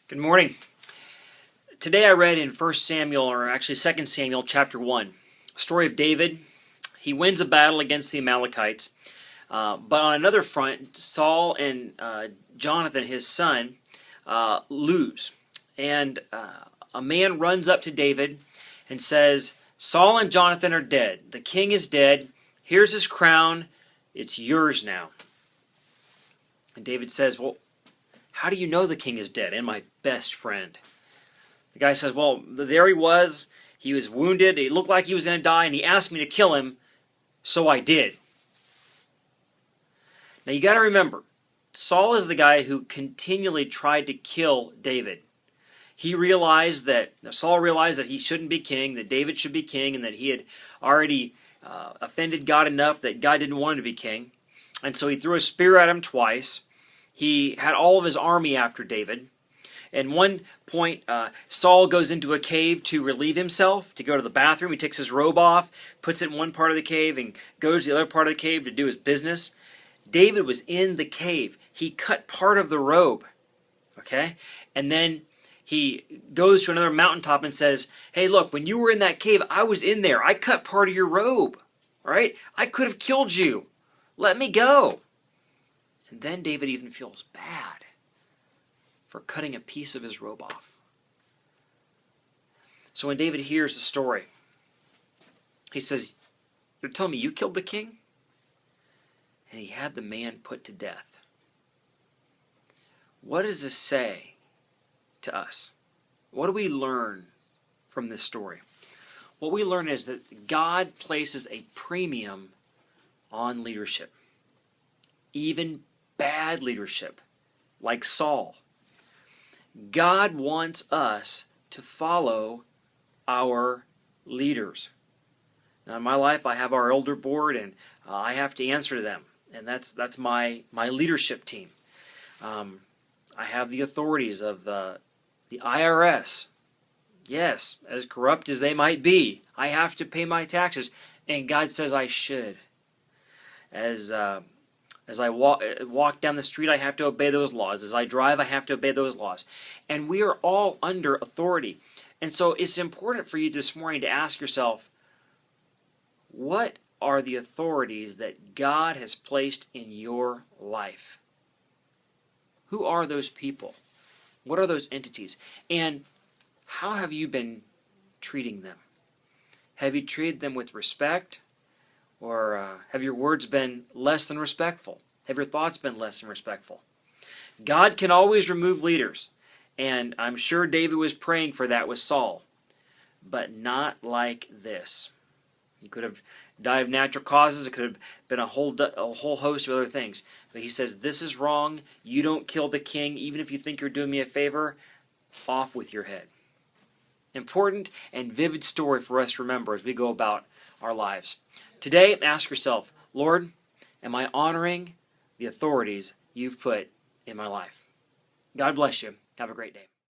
Good morning. Today I read in 1 Samuel, or actually 2 Samuel chapter 1, a story of David. He wins a battle against the Amalekites, but on another front, Saul and Jonathan, his son, lose. And a man runs up to David and says, "Saul and Jonathan are dead. The king is dead. Here's his crown. It's yours now." And David says, "Well, how do you know the king is dead and my best friend?" The guy says, "Well, there he was wounded, he looked like he was going to die, and he asked me to kill him, so I did." Now you got to remember, Saul is the guy who continually tried to kill David. Saul realized that he shouldn't be king, that David should be king, and that he had already offended God enough that God didn't want him to be king. And so he threw a spear at him twice. He had all of his army after David. At one point, Saul goes into a cave to relieve himself, to go to the bathroom. He takes his robe off, puts it in one part of the cave, and goes to the other part of the cave to do his business. David was in the cave. He cut part of the robe, okay? And then he goes to another mountaintop and says, "Hey, look, when you were in that cave, I was in there. I cut part of your robe, all right? I could have killed you. Let me go." And then David even feels bad for cutting a piece of his robe off. So when David hears the story, he says, "You're telling me you killed the king?" And he had the man put to death. What does this say to us? What do we learn from this story? What we learn is that God places a premium on leadership. Even bad leadership, like Saul. God wants us to follow our leaders. Now in my life, I have our elder board, and I have to answer to them, and that's my leadership team. I have the authorities of the IRS. Yes, as corrupt as they might be, I have to pay my taxes, and God says I should. As I walk down the street, I have to obey those laws. As I drive, I have to obey those laws. And we are all under authority. And so it's important for you this morning to ask yourself, what are the authorities that God has placed in your life? Who are those people? What are those entities? And how have you been treating them? Have you treated them with respect? Or have your words been less than respectful? Have your thoughts been less than respectful? God can always remove leaders. And I'm sure David was praying for that with Saul. But not like this. He could have died of natural causes. It could have been a whole host of other things. But he says, "This is wrong. You don't kill the king. Even if you think you're doing me a favor, off with your head." Important and vivid story for us to remember as we go about our lives. Today, ask yourself, Lord, am I honoring the authorities you've put in my life? God bless you. Have a great day.